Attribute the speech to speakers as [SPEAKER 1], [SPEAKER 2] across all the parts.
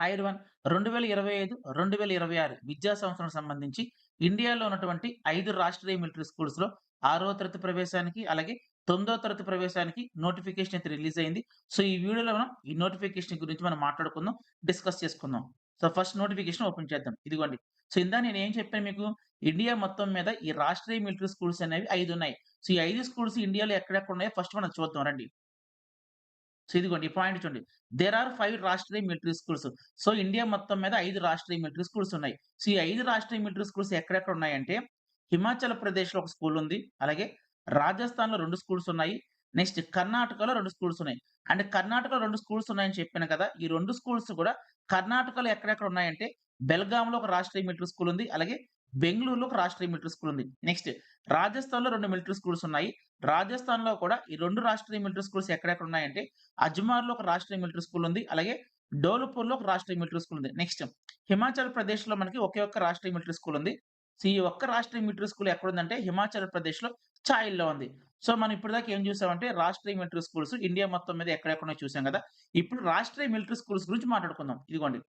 [SPEAKER 1] ఐర్1 2025, 2026 విద్యా సంవత్సరానికి సంబంధించి ఇండియాలో ఉన్నటువంటి 5 రాష్ట్రీయ మిలిటరీ స్కూల్స్‌లో 6వ తరగతి ప్రవేశానికి, అలాగే 9వ తరగతి ప్రవేశానికి నోటిఫికేషన్ అయితే రిలీజ్ అయింది. సో, ఈ వీడియోలో మనం ఈ నోటిఫికేషన్ గురించి మనం మాట్లాడుకుందాం, డిస్కస్ చేసుకుందాం. సో, ఫస్ట్ నోటిఫికేషన్ ఓపెన్ చేద్దాం. ఇదిగోండి. సో, ఇందాక నేనేం చెప్పాను మీకు, ఇండియా మొత్తం మీద ఈ రాష్ట్రీయ మిలిటరీ స్కూల్స్ అనేవి 5 ఉన్నాయి. సో, ఈ 5 స్కూల్స్ ఇండియాలో ఎక్కడెక్కడ ఉన్నాయో ఫస్ట్ మనం చూద్దాం రండి. సో, ఇదిగోండి ఈ పాయింట్ చూడండి. There are 5 Rashtriya military schools. So, India మొత్తం మీద 5 రాష్ట్రీయ మిలిటరీ స్కూల్స్ ఉన్నాయి. సో, ఈ 5 రాష్ట్రీయ మిలిటరీ స్కూల్స్ ఎక్కడెక్కడ ఉన్నాయంటే, హిమాచల్ ప్రదేశ్‌లో ఒక స్కూల్ ఉంది. అలాగే రాజస్థాన్‌లో 2 స్కూల్స్ ఉన్నాయి. నెక్స్ట్ కర్ణాటకలో 2 స్కూల్స్ ఉన్నాయి. అండ్ కర్ణాటకలో 2 స్కూల్స్ ఉన్నాయని చెప్పాను కదా! ఈ 2 స్కూల్స్ కూడా కర్ణాటకలో ఎక్కడెక్కడ ఉన్నాయంటే, బెల్గాంలో ఒక రాష్ట్రీయ మిలిటరీ స్కూల్ ఉంది. అలాగే బెంగుళూరులో ఒక రాష్ట్రీయ మిలిటరీ స్కూల్ ఉంది. నెక్స్ట్ రాజస్థాన్‌లో 2 మిలిటరీ స్కూల్స్ ఉన్నాయి. రాజస్థాన్‌లో కూడా ఈ 2 రాష్ట్రీయ మిలిటరీ స్కూల్స్ ఎక్కడెక్కడ ఉన్నాయంటే, అజ్మార్‌లో ఒక రాష్ట్రీయ మిలిటరీ స్కూల్ ఉంది. అలాగే డోలుపూర్‌లో ఒక రాష్ట్రీయ మిలిటరీ స్కూల్ ఉంది. నెక్స్ట్ హిమాచల్ ప్రదేశ్‌లో మనకి ఒకే ఒక్క రాష్ట్రీయ మిలిటరీ స్కూల్ ఉంది. సో, ఈ ఒక్క రాష్ట్రీయ మిలిటరీ స్కూల్ ఎక్కడుందంటే హిమాచల్ ప్రదేశ్‌లో చాయిల్‌లో ఉంది. సో, మనం ఇప్పటిదాకా ఏం చూసామంటే రాష్ట్రీయ మిలిటరీ స్కూల్స్ ఇండియా మొత్తం మీద ఎక్కడెక్కడున్నాయో చూసాం గదా! ఇప్పుడు రాష్ట్రీయ మిలిటరీ స్కూల్స్ గురించి మాట్లాడుకుందాం. ఇదిగోండి.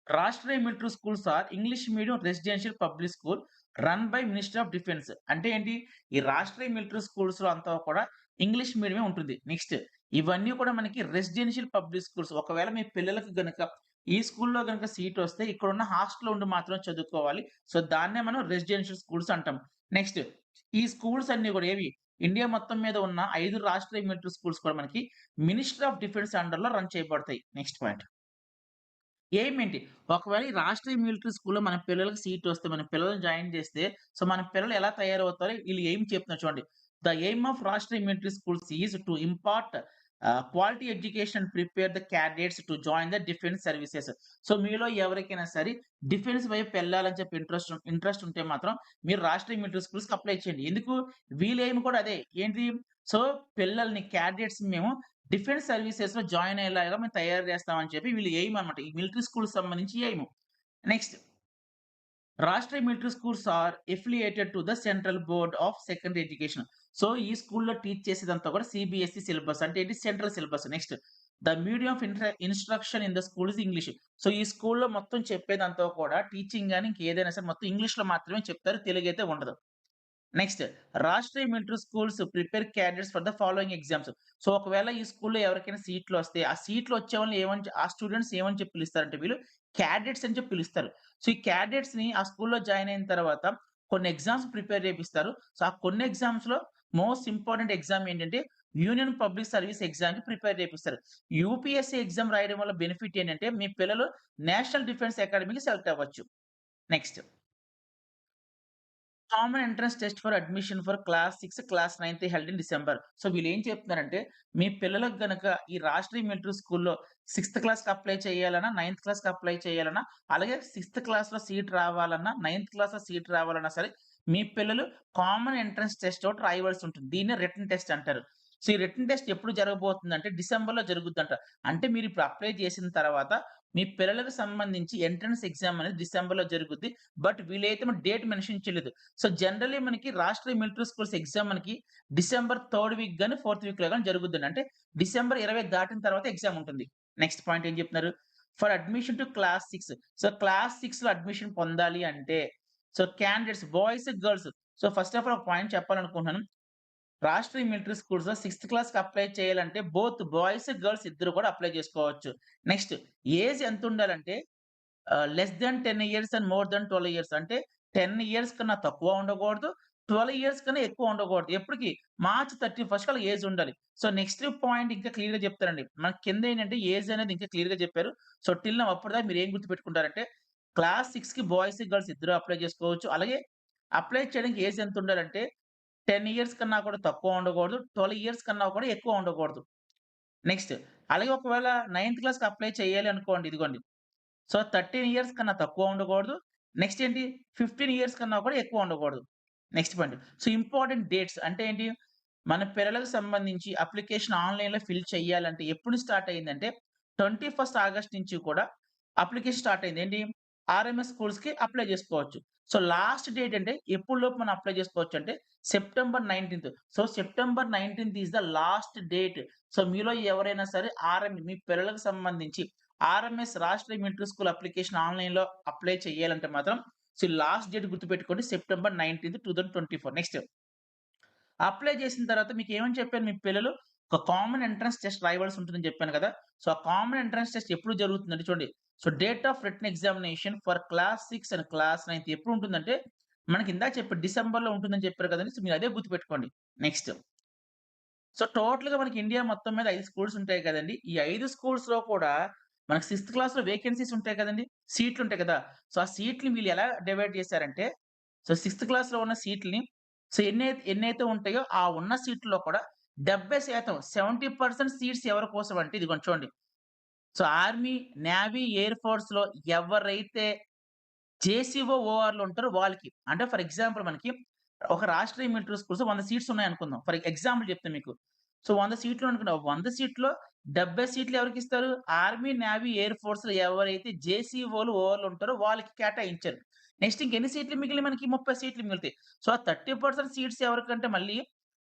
[SPEAKER 1] Rashtriya military schools are English medium residential public school run by ministry of defence. అంటే ఏంటి? ఈ రాష్ట్రీయ మిలిటరీ స్కూల్స్‌లో అంతా కూడా ఇంగ్లీష్ మీడియమే ఉంటుంది. నెక్స్ట్ ఇవన్నీ కూడా మనకి రెసిడెన్షియల్ పబ్లిక్ స్కూల్స్. ఒకవేళ మీ పిల్లలకి గనక ఈ స్కూల్‌లో గనక సీట్ వస్తే ఇక్కడున్న హాస్టల్‌లో ఉండి మాత్రమే చదువుకోవాలి. సో, దాన్నే మనం రెసిడెన్షియల్ స్కూల్స్ అంటాం. నెక్స్ట్ ఈ స్కూల్స్ అన్నీ కూడా ఏవి? ఇండియా మొత్తం మీద ఉన్న 5 రాష్ట్రీయ మిలిటరీ స్కూల్స్ కూడా మనకి మినిస్ట్రీ ఆఫ్ డిఫెన్స్ అండర్‌లో రన్ చేయబడతాయి. Next point. ఎయిమ్ ఏంటి? ఒకవేళ ఈ రాష్ట్రీయ మిలిటరీ స్కూల్‌లో మన పిల్లలకి సీట్ వస్తే, మన పిల్లల్ని జాయిన్ చేస్తే, సో, మన పిల్లలు ఎలా తయారవుతారో వీళ్ళు ఎయిమ్ చెప్తున్నారు చూడండి. The aim of Rashtriya military schools is to impart quality education and prepare the candidates to join the defence services. So, మీలో ఎవరికైనా సరే డిఫెన్స్ వైపు వెళ్ళాలని చెప్పి ఇంట్రెస్ట్ ఉంటే మాత్రం మీరు రాష్ట్రీయ మిలిటరీ స్కూల్స్‌కి అప్లై చేయండి. ఎందుకు? వీళ్ళ ఎయిమ్ కూడా అదే. ఏంటి? సో, పిల్లల్ని క్యాండిడేట్స్‌ని మేము డిఫెన్స్ సర్వీసెస్‌లో జాయిన్ అయ్యేలాగా మేము తయారు చేస్తామని చెప్పి వీళ్ళ ఎయిమ్ అన్నమాట. ఈ మిలిటరీ స్కూల్‌కి సంబంధించి aim. Next Rashtriya military schools are affiliated to the central board of secondary education. So, ఈ స్కూల్‌లో టీచ్ చేసేదంతా కూడా సీబీఎస్‌ఈ సిలబస్. అంటే ఏంటి? Central syllabus. Next the medium of instruction in the school is English. So, ఈ స్కూల్‌లో మొత్తం చెప్పేదంతా కూడా టీచింగ్ గాని ఇంకేదైనా సరే మొత్తం ఇంగ్లీష్‌లో మాత్రమే చెప్తారు. తెలుగైతే ఉండదు. Next Rashtriya military schools prepare candidates for the following exams. So, ఒకవేళ ఈ స్కూల్‌లో ఎవరికైనా సీట్‌లొస్తే, ఆ సీట్‌లు వచ్చేవాళ్ళని ఆ స్టూడెంట్స్ ఏమని చెప్పి పిలుస్తారంటే వీళ్ళు క్యాడెట్స్ అని చెప్పి పిలుస్తారు. సో, ఈ క్యాడెట్స్‌ని ఆ స్కూల్‌లో జాయిన్ అయిన తర్వాత కొన్ని ఎగ్జామ్స్ ప్రిపేర్ చేపిస్తారు. సో, ఆ కొన్ని ఎగ్జామ్స్‌లో మోస్ట్ ఇంపార్టెంట్ ఎగ్జామ్ ఏంటంటే యూనియన్ పబ్లిక్ సర్వీస్ ఎగ్జామ్‌కి ప్రిపేర్ చేపిస్తారు. యూపీఎస్సీ ఎగ్జామ్ రాయడం వల్ల బెనిఫిట్ ఏంటంటే మీ పిల్లలు నేషనల్ డిఫెన్స్ అకాడమీకి సెలెక్ట్ అవ్వచ్చు. Next common entrance test for admission for class 6, class 9 held in December. So, వీళ్ళేం చెప్తున్నారంటే, మీ పిల్లలకు గనక ఈ రాష్ట్రీయ మిలిటరీ స్కూల్‌లో 6థ్ క్లాస్‌కి అప్లై చేయాలన్నా, 9థ్ క్లాస్‌కి అప్లై చేయాలన్నా, అలాగే 6థ్ క్లాస్‌లో సీట్ రావాలన్నా, 9థ్ క్లాస్‌లో సీట్ రావాలన్నా సరే, మీ పిల్లలు కామన్ ఎంట్రన్స్ టెస్ట్ ఒకటి రాయవలసి ఉంటుంది. దీన్నే రిటన్ టెస్ట్ అంటారు. సో, ఈ రిటన్ టెస్ట్ ఎప్పుడు జరగబోతుందంటే డిసెంబర్‌లో జరుగుద్దంట. అంటే మీరిప్పుడు అప్లై చేసిన తర్వాత, మీ పిల్లలకు సంబంధించి ఎంట్రన్స్ ఎగ్జామ్ అనేది డిసెంబర్‌లో జరుగుద్ది. బట్ వీళ్ళైతే డేట్ మెన్షన్ చేయలేదు. సో, జనరల్లీ మనకి రాష్ట్రీయ మిలిటరీ స్కూల్స్ ఎగ్జామ్ మనకి డిసెంబర్ థర్డ్ వీక్ గాని, ఫోర్త్ వీక్‌లో గాని జరుగుద్దండి. అంటే డిసెంబర్ 20 దాటిన తర్వాత ఎగ్జామ్ ఉంటుంది. నెక్స్ట్ పాయింట్ ఏం చెప్తున్నారు? For admission to class 6. సో, క్లాస్ 6లో అడ్మిషన్ పొందాలి అంటే, so, candidates boys, girls. So, first of all ఒక పాయింట్ చెప్పాలనుకుంటున్నాను. రాష్ట్రీయ మిలిటరీ స్కూల్స్‌లో 6థ్ క్లాస్‌కి అప్లై చేయాలంటే బోత్ బాయ్స్, గర్ల్స్ ఇద్దరు కూడా అప్లై చేసుకోవచ్చు. నెక్స్ట్ ఏజ్ ఎంతుండాలంటే less than 10 years and more than 12 years. అంటే 10 ఇయర్స్ కన్నా తక్కువ ఉండకూడదు. 12 ఇయర్స్ కన్నా ఎక్కువ ఉండకూడదు. ఎప్పటికి? మార్చ్ 31 కల్లా ఏజ్ ఉండాలి. సో, నెక్స్ట్ పాయింట్ ఇంకా క్లియర్‌గా చెప్తానండి. మనకి కిందేంటంటే ఏజ్ అనేది ఇంకా క్లియర్‌గా చెప్పారు. సో, టిల్ నౌ అప్పటిదాకా మీరేం గుర్తుపెట్టుకుంటారంటే క్లాస్ 6కి బాయ్స్, గర్ల్స్ ఇద్దరు అప్లై చేసుకోవచ్చు. అలాగే అప్లై చేయడానికి ఏజ్ ఎంత ఉండాలంటే 10 ఇయర్స్ కన్నా కూడా తక్కువ ఉండకూడదు. 12 ఇయర్స్ కన్నా కూడా ఎక్కువ ఉండకూడదు. నెక్స్ట్ అలాగే ఒకవేళ నైన్త్ క్లాస్‌కి అప్లై చేయాలి అనుకోండి ఇదిగోండి. సో, 13 ఇయర్స్ కన్నా తక్కువ ఉండకూడదు. నెక్స్ట్ ఏంటి 15 ఇయర్స్ కన్నా కూడా ఎక్కువ ఉండకూడదు. Next point. So, important dates అంటే ఏంటి? మన పిల్లలకు సంబంధించి అప్లికేషన్ ఆన్‌లైన్‌లో ఫిల్ చేయాలంటే ఎప్పుడు స్టార్ట్ అయిందంటే 21 ఆగస్ట్ నుంచి కూడా అప్లికేషన్ స్టార్ట్ అయింది. ఏంటి? ఆర్ఎంఎస్ స్కూల్స్‌కి అప్లై చేసుకోవచ్చు. సో, లాస్ట్ డేట్ అంటే ఎప్పుడులోపు మనం అప్లై చేసుకోవచ్చు అంటే September 19. So, September 19 is the last date. So, మీలో ఎవరైనా సరే మీ పిల్లలకు సంబంధించి ఆర్ఎంఎస్ రాష్ట్ర మిలిటరీ స్కూల్ అప్లికేషన్ ఆన్‌లైన్‌లో అప్లై చేయాలంటే మాత్రం లాస్ట్ డేట్ గుర్తుపెట్టుకోండి సెప్టెంబర్ 19, 2024. నెక్స్ట్ అప్లై చేసిన తర్వాత మీకేమని చెప్పాను మీ పిల్లలు ఒక కామన్ ఎంట్రన్స్ టెస్ట్ రాయవలసి ఉంటుందని చెప్పాను కదా! సో, ఆ కామన్ ఎంట్రన్స్ టెస్ట్ ఎప్పుడు జరుగుతుందంటే చూడండి. So, date of written examination for class 6 and class 9 ఎప్పుడు ఉంటుందంటే మనకి ఇందాక చెప్పాను డిసెంబర్‌లో ఉంటుందని చెప్పారు కదండీ! సో, మీరు అదే గుర్తుపెట్టుకోండి. నెక్స్ట్ సో, టోటల్‌గా మనకి ఇండియా మొత్తం మీద 5 స్కూల్స్ ఉంటాయి కదండీ! ఈ 5 స్కూల్స్‌లో కూడా మనకు సిక్స్త్ క్లాస్‌లో వేకెన్సీస్ ఉంటాయి కదండీ! సీట్లుంటాయి కదా! సో, ఆ సీట్‌ని వీళ్ళు ఎలా డివైడ్ చేశారంటే సో, సిక్స్త్ క్లాస్‌లో ఉన్న సీట్‌లని సో, ఎన్నైతే ఉంటాయో ఆ ఉన్న సీట్‌లో కూడా 70% 70% సీట్స్ ఎవరి కోసం అంటే ఇదిగోండి చూడండి. సో, ఆర్మీ, నేవీ, ఎయిర్ ఫోర్స్‌లో ఎవరైతే జేసీఓ, ఓఆర్‌లు ఉంటారో వాళ్ళకి. అంటే ఫర్ ఎగ్జాంపుల్ మనకి ఒక రాష్ట్రీయ మిలిటరీ స్కూల్స్ 100 సీట్స్ ఉన్నాయనుకుందాం. ఫర్ ఎగ్జాంపుల్ చెప్తాను మీకు. సో, 100 సీట్లు అనుకున్న 100 సీట్‌లో 70 సీట్లు ఎవరికిస్తారు? ఆర్మీ, నేవీ, ఎయిర్ ఫోర్స్‌లో ఎవరైతే జేసీఓలు, ఓఆర్‌లు ఉంటారో వాళ్ళకి కేటాయించారు. నెక్స్ట్ ఇంకెన్ని సీట్లు మిగిలినయి మనకి 30 సీట్లు మిగులుతాయి. సో, ఆ 30% సీట్స్ ఎవరికంటే మళ్ళీ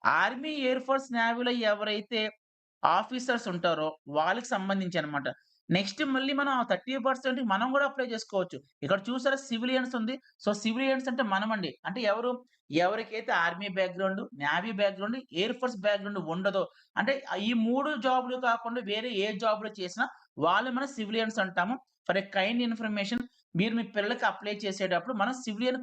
[SPEAKER 1] ఆర్మీ, ఎయిర్ ఫోర్స్, నేవీలో ఎవరైతే ఆఫీసర్స్ ఉంటారో వాళ్ళకి సంబంధించనమాట. నెక్స్ట్ మళ్ళీ మనం ఆ 30%కి మనం గూడా అప్లై జేసుకోవచ్చు. ఇక్కడ చూసారా సివిలియన్స్ ఉంది. సో, సివిలియన్స్ అంటే మనమండి. అంటే ఎవరు? ఎవరికైతే army background, navy background, air force background ఉండదో అంటే ఈ 3 జాబ్‌లు కాకుండా వేరే ఏ జాబ్‌లు చేసినా వాళ్ళు మనం సివిలియన్స్ అంటాము. ఫర్ ఎ కైండ్ ఇన్ఫర్మేషన్ మీరు మీ పిల్లలకి అప్లై చేసేటప్పుడు మనం సివిలియన్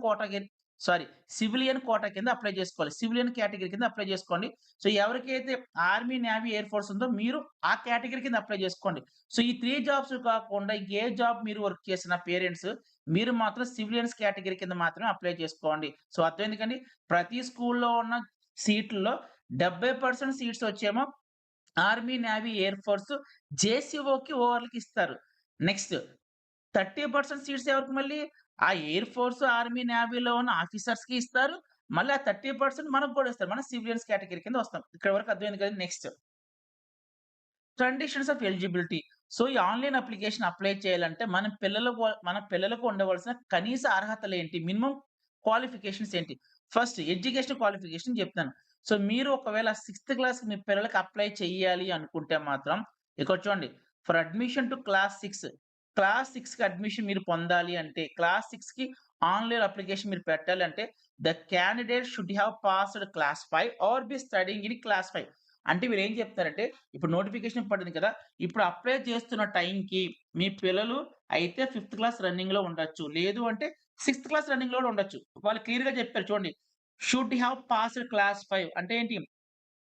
[SPEAKER 1] కోటా కింద అప్లై జేసుకోవాలి. సివిలియన్ కేటగరీ కింద అప్లై జేసుకోండి. సో, ఎవరికైతే ఆర్మీ, నేవీ, ఎయిర్ ఫోర్స్ ఉందో మీరు ఆ కేటగరీ కింద అప్లై జేసుకోండి. సో, ఈ 3 జాబ్స్ కాకుండా ఇంకే జాబ్ మీరు వర్క్ చేసిన పేరెంట్స్ మీరు మాత్రం సివిలియన్స్ కేటగరీ కింద మాత్రమే అప్లై చేసుకోండి. సో, అర్థమైంది కదండీ! ప్రతి స్కూల్‌లో ఉన్న సీట్‌ల్లో 70% సీట్స్ వచ్చేమో ఆర్మీ, నేవీ, ఎయిర్ ఫోర్స్, జేసీఓకి, ఓఆర్‌లకి ఇస్తారు. నెక్స్ట్ 30% సీట్స్ ఎవరికి మళ్ళీ? ఆ ఎయిర్ ఫోర్స్, ఆర్మీ, నేవీలో ఉన్న ఆఫీసర్స్‌కి ఇస్తారు. మళ్ళీ ఆ 30% మనకు కూడా ఇస్తారు. మనం సివిలియన్స్ కేటగరీ కింద వస్తాం. ఇక్కడి వరకు అర్థమైంది కదండీ! Next conditions of eligibility. So, ఈ ఆన్‌లైన్ అప్లికేషన్ అప్లై చేయాలంటే మన పిల్లలకు ఉండవలసిన కనీస అర్హతలేంటి? మినిమమ్ క్వాలిఫికేషన్స్ ఏంటి? ఫస్ట్ ఎడ్యుకేషన్ క్వాలిఫికేషన్ చెప్తాను. సో, మీరు ఒకవేళ సిక్స్త్ క్లాస్‌కి మీ పిల్లలకి అప్లై చేయాలి అనుకుంటే మాత్రం ఇక్కడ చూడండి. For admission to class 6 class 6కి అడ్మిషన్ మీరు పొందాలి అంటే క్లాస్ 6కి ఆన్‌లైన్ అప్లికేషన్ మీరు పెట్టాలి అంటే the candidate should have passed class 5 or be studying in class 5 అంటే వీళ్ళేం చెప్తారంటే ఇప్పుడు నోటిఫికేషన్ పడింది కదా! ఇప్పుడు అప్లై చేస్తున్న టైంకి మీ పిల్లలు అయితే ఫిఫ్త్ క్లాస్ రన్నింగ్‌లో ఉండొచ్చు. లేదు అంటే సిక్స్త్ క్లాస్ రన్నింగ్‌లో కూడా ఉండొచ్చు. వాళ్ళు క్లియర్‌గా చెప్పారు చూడండి. షుడ్ హావ్ పాస్డ్ క్లాస్ 5 అంటే ఏంటి?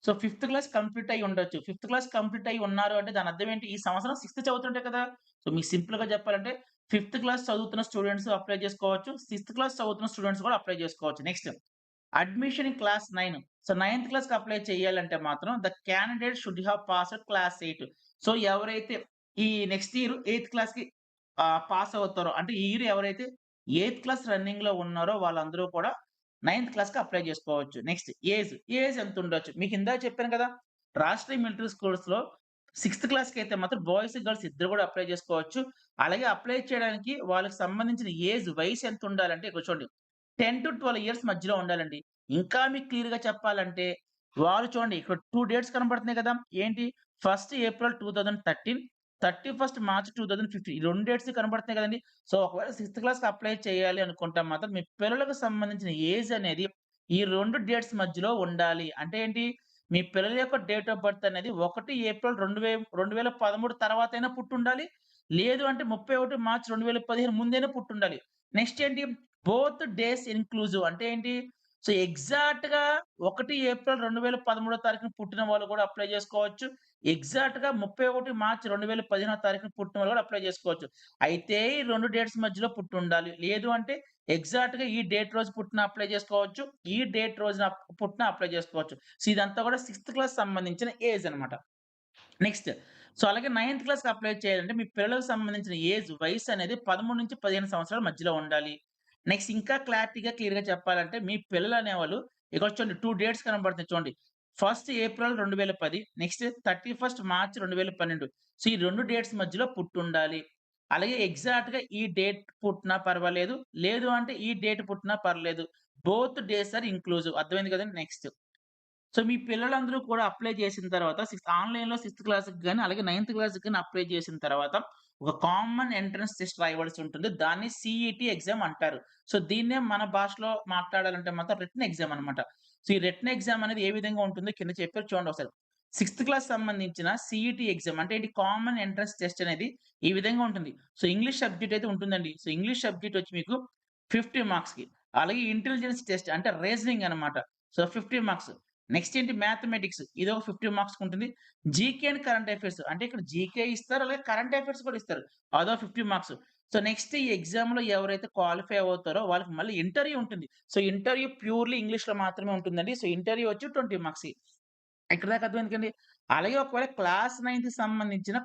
[SPEAKER 1] సో, ఫిఫ్త్ క్లాస్ కంప్లీట్ అయ్యి ఉండొచ్చు. ఫిఫ్త్ క్లాస్ కంప్లీట్ అయ్యి ఉన్నారు అంటే దాని అర్థం ఏంటి? ఈ సంవత్సరం సిక్స్త్ చదువుతుంటే కదా! సో, మీకు సింపుల్‌గా చెప్పాలంటే ఫిఫ్త్ క్లాస్ చదువుతున్న స్టూడెంట్స్ అప్లై చేసుకోవచ్చు. సిక్స్త్ క్లాస్ చదువుతున్న స్టూడెంట్స్ కూడా అప్లై చేసుకోవచ్చు. Next admission in class 9. So, ninth క్లాస్‌కి అప్లై చేయాలంటే మాత్రం the candidate should have passed class 8. So, ఎవరైతే ఈ నెక్స్ట్ ఇయర్ ఎయిత్ క్లాస్‌కి పాస్ అవుతారో అంటే ఈ ఇయర్ ఎవరైతే ఎయిత్ క్లాస్ రన్నింగ్‌లో ఉన్నారో వాళ్ళందరూ కూడా నైన్త్ క్లాస్‌కి అప్లై చేసుకోవచ్చు. నెక్స్ట్ ఏజ్ ఎంతుండొచ్చు? మీకు ఇందాక చెప్పాను కదా! రాష్ట్రీయ మిలిటరీ స్కూల్స్‌లో సిక్స్త్ క్లాస్‌కైతే మాత్రం బాయ్స్, గర్ల్స్ ఇద్దరు కూడా అప్లై చేసుకోవచ్చు. అలాగే అప్లై చేయడానికి వాళ్ళకి సంబంధించిన వయసు ఎంతుండాలంటే ఇక్కడ చూడండి 10-12 ఇయర్స్ మధ్యలో ఉండాలండి. ఇంకా మీకు క్లియర్‌గా చెప్పాలంటే, వాళ్ళు చూడండి ఇక్కడ 2 డేట్స్ కనబడుతున్నాయి కదా! ఏంటి? 1 ఏప్రిల్ 2013, 31 మార్చ్ 2015 ఈ 2 డేట్స్ కనబడుతున్నాయి కదండీ! సో, ఒకవేళ సిక్స్త్ క్లాస్‌కి అప్లై చేయాలి అనుకుంటే మాత్రం మీ పిల్లలకు సంబంధించిన ఏజ్ అనేది ఈ 2 డేట్స్ మధ్యలో ఉండాలి. అంటే ఏంటి? మీ పిల్లల యొక్క డేట్ ఆఫ్ బర్త్ అనేది 1 ఏప్రిల్ 2013 తర్వాతైనా పుట్టుండాలి. లేదు అంటే 31 మార్చ్ 2015 ముందైనా పుట్టుండాలి. నెక్స్ట్ ఏంటి? బోత్ డేస్ ఇన్‌క్లూజివ్ అంటే ఏంటి? సో, ఎగ్జాక్ట్‌గా 1 ఏప్రిల్ 2013 తారీఖున పుట్టిన వాళ్ళు కూడా అప్లై చేసుకోవచ్చు. ఎగ్జాక్ట్‌గా 31 మార్చ్ 2015 తారీఖున పుట్టిన వాళ్ళు కూడా అప్లై చేసుకోవచ్చు. అయితే ఈ 2 డేట్స్ మధ్యలో పుట్టుండాలి. లేదు అంటే ఎగ్జాక్ట్‌గా ఈ డేట్ రోజు పుట్టిన అప్లై చేసుకోవచ్చు. ఈ డేట్ రోజున పుట్టిన అప్లై చేసుకోవచ్చు. సో, ఇదంతా కూడా సిక్స్త్ క్లాస్ సంబంధించిన ఏజ్ అన్నమాట. నెక్స్ట్ సో, అలాగే నైన్త్ క్లాస్‌కి అప్లై చేయాలంటే మీ పిల్లలకు సంబంధించిన వయస్సు అనేది 13-15 సంవత్సరాల మధ్యలో ఉండాలి. నెక్స్ట్ ఇంకా క్లియర్‌గా చెప్పాలంటే మీ పిల్లలనేవాళ్ళు ఇక్కడ చూడండి 2 డేట్స్ కనబడుతున్నాయి చూడండి. 1 ఏప్రిల్ 2010 నెక్స్ట్ 31 మార్చ్ 2012. సో, ఈ 2 డేట్స్ మధ్యలో పుట్టుండాలి. అలాగే ఎగ్జాక్ట్‌గా ఈ డేట్ పుట్టినా పర్వాలేదు. లేదు అంటే ఈ డేట్ పుట్టినా పర్లేదు. బోత్ డేస్ ఆర్ ఇంక్లూజివ్ అర్థమైంది కదండీ! నెక్స్ట్ సో, మీ పిల్లలందరూ కూడా అప్లై చేసిన తర్వాత ఆన్‌లైన్‌లో సిక్స్త్ క్లాస్‌కి గాని, అలాగే నైన్త్ క్లాస్‌కి గాని అప్లై చేసిన తర్వాత, ఒక కామన్ ఎంట్రన్స్ టెస్ట్ రాయవలసి ఉంటుంది. దాన్ని సీఈటీ ఎగ్జామ్ అంటారు. సో, దీన్నే మన భాషలో మాట్లాడాలంటే మాత్రం రిటన్ ఎగ్జామ్ అన్నమాట. సో, ఈ రిటన్ ఎగ్జామ్ అనేది ఏ విధంగా ఉంటుందో కింద చెప్పారు చూడండి ఒకసారి. సిక్స్త్ క్లాస్ సంబంధించిన సీఈటీ ఎగ్జామ్ అంటే ఏంటి కామన్ ఎంట్రన్స్ టెస్ట్ అనేది ఈ విధంగా ఉంటుంది. సో, ఇంగ్లీష్ సబ్జెక్ట్ అయితే ఉంటుందండి. సో, ఇంగ్లీష్ సబ్జెక్ట్ వచ్చి మీకు 50 మార్క్స్‌కి. అలాగే ఇంటెలిజెన్స్ టెస్ట్ అంటే రీజనింగ్ అన్నమాట. So, 50 marks. నెక్స్ట్ ఏంటి మ్యాథమెటిక్స్ ఇదొక 50 మార్క్స్‌కి ఉంటుంది. జీకే అండ్ కరెంట్ అఫైర్స్ అంటే ఇక్కడ జీకే ఇస్తారు. అలాగే కరెంట్ అఫైర్స్ కూడా ఇస్తారు. అదో 50 మార్క్స్. సో, నెక్స్ట్ ఈ ఎగ్జామ్‌లో ఎవరైతే క్వాలిఫై అవుతారో వాళ్ళకి మళ్ళీ ఇంటర్వ్యూ ఉంటుంది. సో, ఇంటర్వ్యూ ప్యూర్‌లీ ఇంగ్లీష్‌లో మాత్రమే ఉంటుందండి. సో, ఇంటర్వ్యూ వచ్చి 20 మార్క్స్‌కి. ఇక్కడి దాకా అర్థమైంది కదండీ. అలాగే ఒకవేళ క్లాస్ 9థ్ సంబంధించిన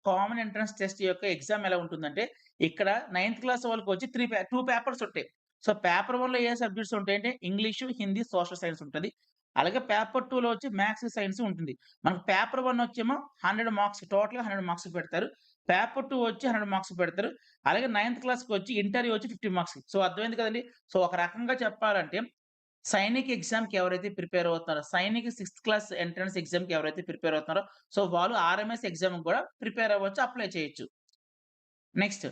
[SPEAKER 1] కామన్ ఎంట్రన్స్ టెస్ట్ యొక్క ఎగ్జామ్ ఎలా ఉంటుందంటే, ఇక్కడ 9థ్ క్లాస్ వాళ్ళకొచ్చి 2 పేపర్స్ ఉంటాయి. సో, పేపర్ 1లో ఏ సబ్జెక్ట్స్ ఉంటాయంటే ఇంగ్లీషు, హిందీ, సోషల్ సైన్స్ ఉంటది. అలాగే పేపర్ 2లో వచ్చి మ్యాథ్స్, సైన్స్ ఉంటుంది. మనకు పేపర్ 1 వచ్చేమో 100 మార్క్స్ టోటల్‌గా 100 మార్క్స్ పెడతారు. పేపర్ 2 వచ్చి 100 మార్క్స్ పెడతారు. అలాగే 9థ్ క్లాస్‌కొచ్చి ఇంటర్వ్యూ వచ్చి 50 మార్క్స్. సో, అర్థమైంది కదండీ. సో, ఒక రకంగా చెప్పాలంటే సైనిక్ ఎగ్జామ్‌కి ఎవరైతే ప్రిపేర్ అవుతున్నారో, సైనిక్ సిక్స్త్ క్లాస్ ఎంట్రన్స్ ఎగ్జామ్‌కి ఎవరైతే ప్రిపేర్ అవుతున్నారో, సో, వాళ్ళు ఆర్ఎంఎస్ ఎగ్జామ్‌కి గూడా ప్రిపేర్ అవ్వచ్చు. అప్లై చేయొచ్చు. Next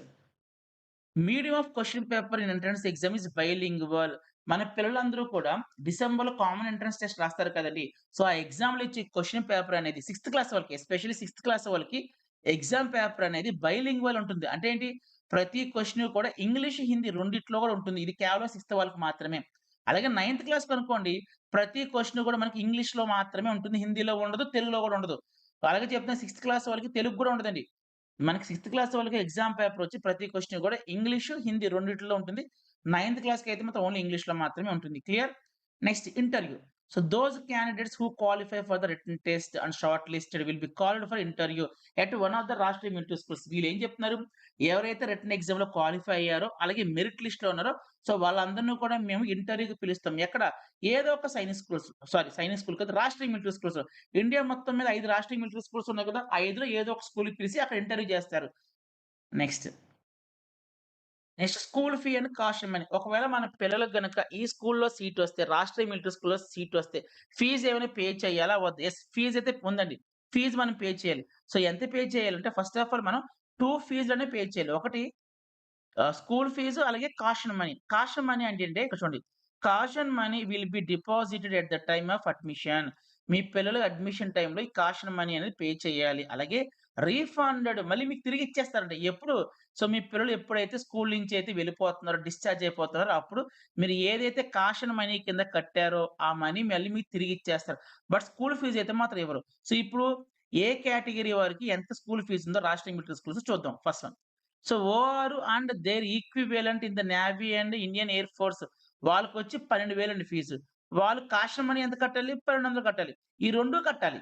[SPEAKER 1] medium of question paper in entrance exam is bilingual. మన పిల్లలందరూ కూడా డిసెంబర్‌లో కామన్ ఎంట్రన్స్ టెస్ట్ రాస్తారు కదండీ! సో, ఆ ఎగ్జామ్‌లో ఇచ్చే క్వెషన్ పేపర్ అనేది సిక్స్త్ క్లాస్ వాళ్ళకి ఎస్పెషల్లీ సిక్స్త్ క్లాస్ వాళ్ళకి ఎగ్జామ్ పేపర్ అనేది బైలింగ్వల్ ఉంటుంది. అంటే ఏంటి? ప్రతి క్వెషన్ కూడా ఇంగ్లీష్, హిందీ రెండిట్లో కూడా ఉంటుంది. ఇది కేవలం సిక్స్త్ వాళ్ళకి మాత్రమే. అలాగే నైన్త్ క్లాస్‌కనుకోండి ప్రతి క్వెషన్ కూడా మనకి ఇంగ్లీష్‌లో మాత్రమే ఉంటుంది. హిందీలో ఉండదు. తెలుగులో కూడా ఉండదు. అలాగే చెప్తున్నా సిక్స్త్ క్లాస్ వాళ్ళకి తెలుగు కూడా ఉండదండి. మనకి సిక్స్త్ క్లాస్ వాళ్ళకి ఎగ్జామ్ పేపర్ వచ్చి ప్రతి క్వెషన్ కూడా ఇంగ్లీషు, హిందీ రెండిట్లో ఉంటుంది. నైన్త్ క్లాస్‌కి అయితే మాత్రం ఓన్లీ ఇంగ్లీష్‌లో మాత్రమే ఉంటుంది. Clear? Next interview. So, those candidates who qualify for the written test and short listed will be called for interview at one of the Rashtriya military schools. వీళ్ళేం చెప్తున్నారు? ఎవరైతే రిటన్ ఎగ్జామ్‌లో క్వాలిఫై అయ్యారో, అలాగే మెరిట్ లిస్ట్‌లో ఉన్నారో, సో, వాళ్ళందరిని కూడా మేము ఇంటర్వ్యూకి పిలుస్తాం. ఎక్కడ? ఏదో ఒక సైనిక్ స్కూల్స్ సైనిక్ స్కూల్ కాదు రాష్ట్రీయ మిలిటరీ స్కూల్స్. ఇండియా మొత్తం మీద 5 రాష్ట్రీయ మిలిటరీ స్కూల్స్ ఉన్నాయి కదా! ఆ 5లో ఏదో ఒక స్కూల్‌కి పిలిసి అక్కడ ఇంటర్వ్యూ చేస్తారు. Next. Next school fee and caution money. ఒకవేళ మన పిల్లలకు గనక ఈ స్కూల్‌లో సీటొస్తే, రాష్ట్రీయ మిలిటరీ స్కూల్‌లో సీటొస్తే, ఫీజ్ ఏమైనా పే చేయాలా? వద్దా? యెస్. ఫీజ్ అయితే ఉందండి. ఫీజ్ మనం పే చేయాలి. సో, ఎంత పే చేయాలంటే ఫస్ట్ ఆఫ్ ఆల్ మనం 2 ఫీజ్‌లనే పే చేయాలి. ఒకటి స్కూల్ ఫీజు అలాగే కాషన్ మనీ. కాషన్ మనీ అంటే ఏంటి ఇక్కడ చూడండి. Caution money will be deposited at the time of admission. మీ పిల్లల అడ్మిషన్ టైమ్‌లో ఈ కాషన్ మనీ అనేది పే చేయాలి. అలాగే రీఫండెడ్ మళ్ళీ మీకు తిరిగి ఇచ్చేస్తారంట. ఎప్పుడు? సో, మీ పిల్లలు ఎప్పుడైతే స్కూల్ నుంచి అయితే వెళ్ళిపోతున్నారో, డిశ్చార్జ్ అయిపోతున్నారో అప్పుడు మీరు ఏదైతే కాషన్ మనీ కింద కట్టారో ఆ మనీ మళ్ళీ మీకు తిరిగి ఇచ్చేస్తారు. బట్ స్కూల్ ఫీజ్ అయితే మాత్రం ఇవ్వరు. సో, ఇప్పుడు ఏ కేటగరీ వారికి ఎంత స్కూల్ ఫీజ్ ఉందో రాష్ట్రీయ మిలిటరీ స్కూల్స్ చూద్దాం first one. So, OR and their equivalent in the navy and Indian air force వాళ్ళకొచ్చి 12,000 అండి ఫీజు. వాళ్ళు కాషన్ మనీ ఎంత కట్టాలి? 1200 కట్టాలి. ఈ 2 కట్టాలి.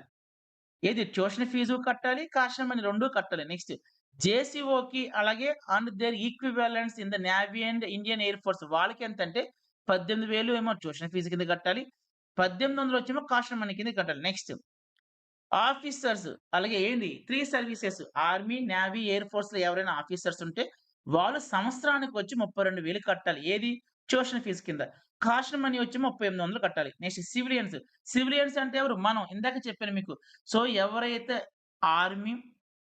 [SPEAKER 1] ఏది ట్యూషన్ ఫీజు కట్టాలి, కాషన్ మనీ 2 కట్టాలి. నెక్స్ట్ జేసీఓకి అలాగే and their equivalents in the navy and Indian air force వాళ్ళకెంతంటే 18,000 ఏమో ట్యూషన్ ఫీజు కింద కట్టాలి. 1800 వచ్చేమో కాషన్ మనీ కింద కట్టాలి. నెక్స్ట్ ఆఫీసర్స్ అలాగే ఏంది 3 సర్వీసెస్ ఆర్మీ, నేవీ, ఎయిర్ ఫోర్స్‌లో ఎవరైనా ఆఫీసర్స్ ఉంటే వాళ్ళు సంవత్సరానికొచ్చి 32,000 కట్టాలి. ఏది? ట్యూషన్ ఫీజ్ కింద. కాషన్ మనీ వచ్చి 3800 కట్టాలి. Next civilians. సివిలియన్స్ అంటే ఎవరు? మనం. ఇందాక చెప్పాను మీకు. సో, ఎవరైతే ఆర్మీ,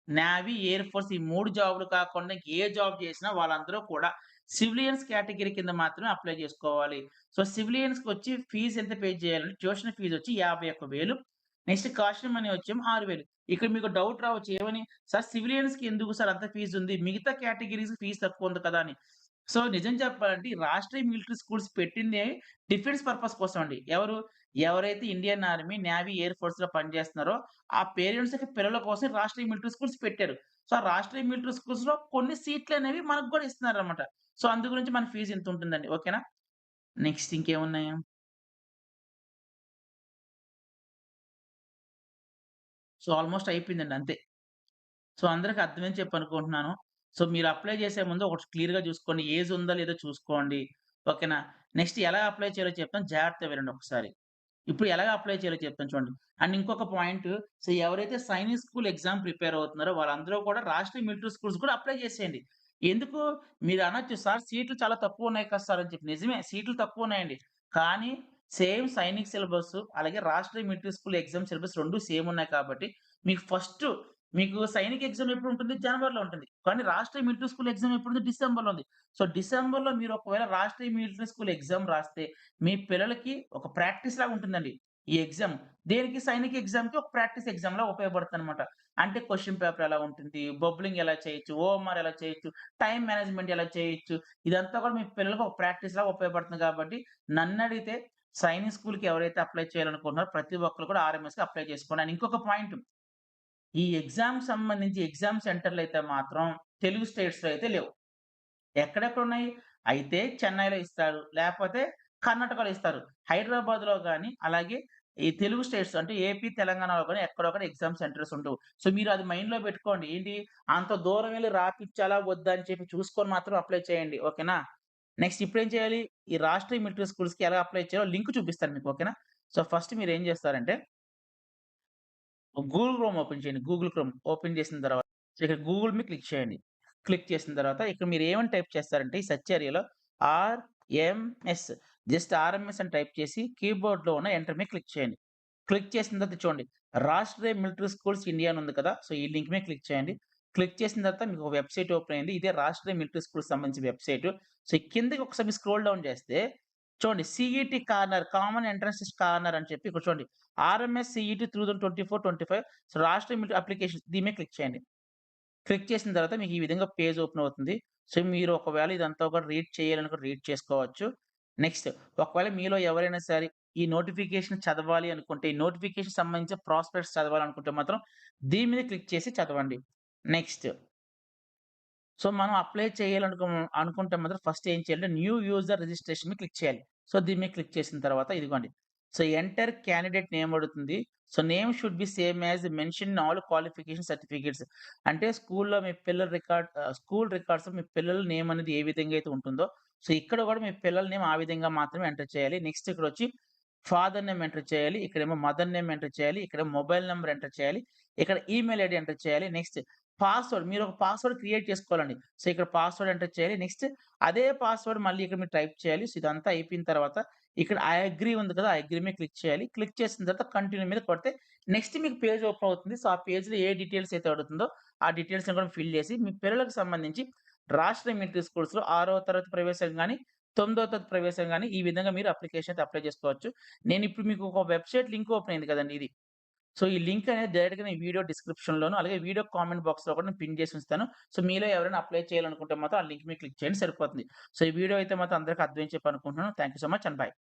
[SPEAKER 1] నేవీ, ఎయిర్ ఫోర్స్ ఈ 3 జాబ్‌లు కాకుండా ఇంక ఏ జాబ్ చేసినా వాళ్ళందరూ కూడా సివిలియన్స్ కేటగరీ కింద మాత్రమే అప్లై చేసుకోవాలి. సో, సివిలియన్స్‌కొచ్చి ఫీజ్ ఎంత పే చేయాలంటే ట్యూషన్ ఫీజ్ వచ్చి 51,000 నెక్స్ట్ కాషన్ మనీ వచ్చేమో 6,000. ఇక్కడ మీకు డౌట్ రావచ్చు ఏమని? సార్ సివిలియన్స్‌కి ఎందుకు సార్ అంత ఫీజుంది? మిగతా కేటగరీస్‌కి ఫీజ్ తక్కువుంది కదా! అని. సో, నిజం చెప్పాలంటే ఈ రాష్ట్రీయ మిలిటరీ స్కూల్స్ పెట్టిందే డిఫెన్స్ పర్పస్ కోసం అండి. ఎవరైతే ఇండియన్ ఆర్మీ, నేవీ, ఎయిర్ ఫోర్స్‌లో పనిచేస్తున్నారో ఆ పేరెంట్స్‌కి పిల్లల కోసం రాష్ట్రీయ మిలిటరీ స్కూల్స్ పెట్టారు. సో, ఆ రాష్ట్రీయ మిలిటరీ స్కూల్స్‌లో కొన్ని సీట్లనేవి మనకు కూడా ఇస్తున్నారన్నమాట. సో, అందు గురించి మన ఫీజ్ ఇంతుంటుందండి. ఓకేనా? నెక్స్ట్ ఇంకేమున్నాయి? సో, ఆల్‌మోస్ట్ అయిపోయిందండి అంతే. సో, అందరికి అర్థమైందని చెప్పనుకుంటున్నాను. సో, మీరు అప్లై చేసే ముందు ఒకటి క్లియర్‌గా చూసుకోండి. ఏజ్ ఉందా లేదో చూసుకోండి. ఓకేనా? నెక్స్ట్ ఎలా అప్లై చేయాలో చెప్తాను. జాగ్రత్తగా వినండి ఒకసారి. ఇప్పుడు ఎలాగ అప్లై చేయాలో చెప్తాను చూడండి. అండ్ ఇంకొక పాయింట్ సో, ఎవరైతే సైనిక్ స్కూల్ ఎగ్జామ్ ప్రిపేర్ అవుతున్నారో వాళ్ళందరూ కూడా రాష్ట్రీయ మిలిటరీ స్కూల్స్ కూడా అప్లై చేసేయండి. ఎందుకు? మీరు అనొచ్చు సార్ సీట్లు చాలా తక్కువున్నాయి కదా సార్ అని చెప్పి. నిజమే సీట్లు తక్కువున్నాయండి. కానీ సేమ్ సైనిక్ సిలబస్సు అలాగే Rashtriya military school exam syllabus 2 same ఉన్నాయి కాబట్టి మీకు ఫస్ట్ మీకు సైనిక్ ఎగ్జామ్ ఎప్పుడుంటుంది? జనవరిలో ఉంటుంది. కానీ రాష్ట్రీయ మిలిటరీ స్కూల్ ఎగ్జామ్ ఎప్పుడుంది? డిసెంబర్‌లో ఉంది. సో, డిసెంబర్‌లో మీరు ఒకవేళ రాష్ట్రీయ మిలిటరీ స్కూల్ ఎగ్జామ్ రాస్తే, మీ పిల్లలకి ఒక ప్రాక్టీస్ లాగా ఉంటుందండి ఈ ఎగ్జామ్. దేనికి? సైనిక్ ఎగ్జామ్‌కి ఒక ప్రాక్టీస్ ఎగ్జామ్‌లా ఉపయోగపడుతుందనమాట. అంటే క్వెషన్ పేపర్ ఎలా ఉంటుంది? బబ్లింగ్ ఎలా చేయొచ్చు? ఓఎంఆర్ ఎలా చేయొచ్చు? టైమ్ మేనేజ్‌మెంట్ ఎలా చేయొచ్చు? ఇదంతా కూడా మీ పిల్లలకి ఒక ప్రాక్టీస్ లాగా ఉపయోగపడుతుంది కాబట్టి, నన్నడిగితే సైనిక్ స్కూల్‌కి ఎవరైతే అప్లై చేయాలనుకుంటున్నారో ప్రతి ఒక్కళ్ళు కూడా ఆర్ఎంఎస్‌కి అప్లై చేసుకోండి. అండ్ ఇంకొక పాయింట్ ఈ ఎగ్జామ్ సంబంధించి ఎగ్జామ్ సెంటర్‌లయితే మాత్రం తెలుగు స్టేట్స్‌లో అయితే లేవు. ఎక్కడెక్కడున్నాయి? అయితే చెన్నైలో ఇస్తారు. లేపోతే కర్ణాటకలో ఇస్తారు. హైదరాబాద్‌లో గాని, అలాగే ఈ తెలుగు స్టేట్స్ అంటే ఏపీ, తెలంగాణలో గాని ఎక్కడో అక్కడ ఎగ్జామ్ సెంటర్స్ ఉండవు. సో, మీరు అది మైండ్‌లో పెట్టుకోండి. ఏంటి అంత దూరం వెళ్లి రాపిచ్చాలా? వద్దా? అని చెప్పి చూసుకొని మాత్రం అప్లై చేయండి. ఓకేనా? నెక్స్ట్ ఇప్పుడేం చేయాలి? ఈ రాష్ట్రీయ మిలిటరీ స్కూల్స్‌కి ఎలా అప్లై చేయాలో లింక్ చూపిస్తాను మీకు. ఓకేనా? సో, ఫస్ట్ మీరేం చేస్తారంటే గూగుల్ క్రోమ్ ఓపెన్ చేయండి. గూగుల్ క్రోమ్ ఓపెన్ చేసిన తర్వాత ఇక్కడ గూగుల్ మీద క్లిక్ చేయండి. క్లిక్ చేసిన తర్వాత ఇక్కడ మీరు ఏమని టైప్ చేస్తారంటే ఈ సెర్చ్ ఏరియాలో ఆర్ఎంఎస్ జస్ట్ ఆర్ఎంఎస్ అని టైప్ చేసి కీబోర్డ్‌లో ఉన్న ఎంటర్ మీద క్లిక్ చేయండి. క్లిక్ చేసిన తర్వాత చూడండి రాష్ట్రీయ మిలిటరీ స్కూల్స్ ఇండియా అని ఉంది కదా! సో, ఈ లింక్ మీద క్లిక్ చేయండి. క్లిక్ చేసిన తర్వాత మీకు ఒక వెబ్‌సైట్ ఓపెన్ అయింది. ఇదే రాష్ట్రీయ మిలిటరీ స్కూల్‌కి సంబంధించిన వెబ్‌సైట్. సో, ఈ కిందకి ఒకసారి మీరు స్క్రోల్ డౌన్ చేస్తే చూడండి CET corner common entrance test corner అని చెప్పి ఇక్కడ చూడండి. RMS CET 2024, 25 so, Rashtriya military application దీని మీద క్లిక్ చేయండి. క్లిక్ చేసిన తర్వాత మీకు ఈ విధంగా పేజ్ ఓపెన్ అవుతుంది. సో, మీరు ఒకవేళ ఇదంతా కూడా రీడ్ చేయాలనుకుంటే రీడ్ చేసుకోవచ్చు. నెక్స్ట్ ఒకవేళ మీలో ఎవరైనా సరే ఈ నోటిఫికేషన్ చదవాలి అనుకుంటే, ఈ నోటిఫికేషన్ సంబంధించిన ప్రాస్పెక్ట్స్ చదవాలనుకుంటే మాత్రం దీని మీద క్లిక్ చేసి చదవండి. నెక్స్ట్ సో, మనం అప్లై అనుకుంటే మాత్రం ఫస్ట్ ఏం చేయాలంటే న్యూ యూజర్ రిజిస్ట్రేషన్ మీద క్లిక్ చేయాలి. సో, దీని మీద క్లిక్ చేసిన తర్వాత ఇదిగోండి. సో, ఎంటర్ క్యాండిడేట్ నేమ్ అడుగుతుంది. So, name should be same as mention in all qualification certificates. అంటే స్కూల్‌లో మీ పిల్లల స్కూల్ రికార్డ్స్‌లో మీ పిల్లల నేమ్ అనేది ఏ విధంగా అయితే ఉంటుందో, సో, ఇక్కడ కూడా మీ పిల్లల నేమ్ ఆ విధంగా మాత్రమే ఎంటర్ చేయాలి. నెక్స్ట్ ఇక్కడొచ్చి ఫాదర్ నేమ్ ఎంటర్ చేయాలి. ఇక్కడేమో మదర్ నేమ్ ఎంటర్ చేయాలి. ఇక్కడ మొబైల్ నంబర్ ఎంటర్ చేయాలి. ఇక్కడ ఈమెయిల్ ఐడీ ఎంటర్ చేయాలి. నెక్స్ట్ పాస్వర్డ్ మీరొక పాస్వర్డ్ క్రియేట్ చేసుకోవాలండి. సో, ఇక్కడ పాస్వర్డ్ ఎంటర్ చేయాలి. నెక్స్ట్ అదే పాస్వర్డ్ మళ్ళీ ఇక్కడ మీరు టైప్ చేయాలి. సో, ఇదంతా అయిపోయిన తర్వాత ఇక్కడ ఐ అగ్రీ ఉంది కదా! ఐ అగ్రీ మీద క్లిక్ చేయాలి. క్లిక్ చేసిన తర్వాత కంటిన్యూ మీద కొడితే నెక్స్ట్ మీకు పేజ్ ఓపెన్ అవుతుంది. సో, ఆ పేజ్‌లో ఏ డీటెయిల్స్ అయితే అడుగుతుందో ఆ డీటెయిల్స్‌ని కూడా ఫిల్ చేసి మీ పిల్లలకు సంబంధించి రాష్ట్రీయ మిలిటరీ స్కూల్స్‌లో 6వ తరగతి ప్రవేశం గాని, 9వ తరగతి ప్రవేశం గాని ఈ విధంగా మీరు అప్లికేషన్ అయితే అప్లై చేసుకోవచ్చు. నేనిప్పుడు మీకు ఒక వెబ్‌సైట్ లింక్ ఓపెన్ అయింది కదండీ ఇది. సో, ఈ లింక్ అనేది డైరెక్ట్‌గా నేను వీడియో డిస్క్రిప్షన్‌లోను, అలాగే వీడియో కామెంట్ బాక్స్‌లో కూడా నేను పిన్ చేసి ఉంచుతాను. సో, మీలో ఎవరైనా అప్లై చేయాలనుకుంటే మాత్రం ఆ లింక్ మీద క్లిక్ చేయండి సరిపోతుంది. సో, ఈ వీడియో అయితే మాత్రం అందరికి అర్థమని చెప్పి అనుకుంటున్నాను. Thank you so much and by.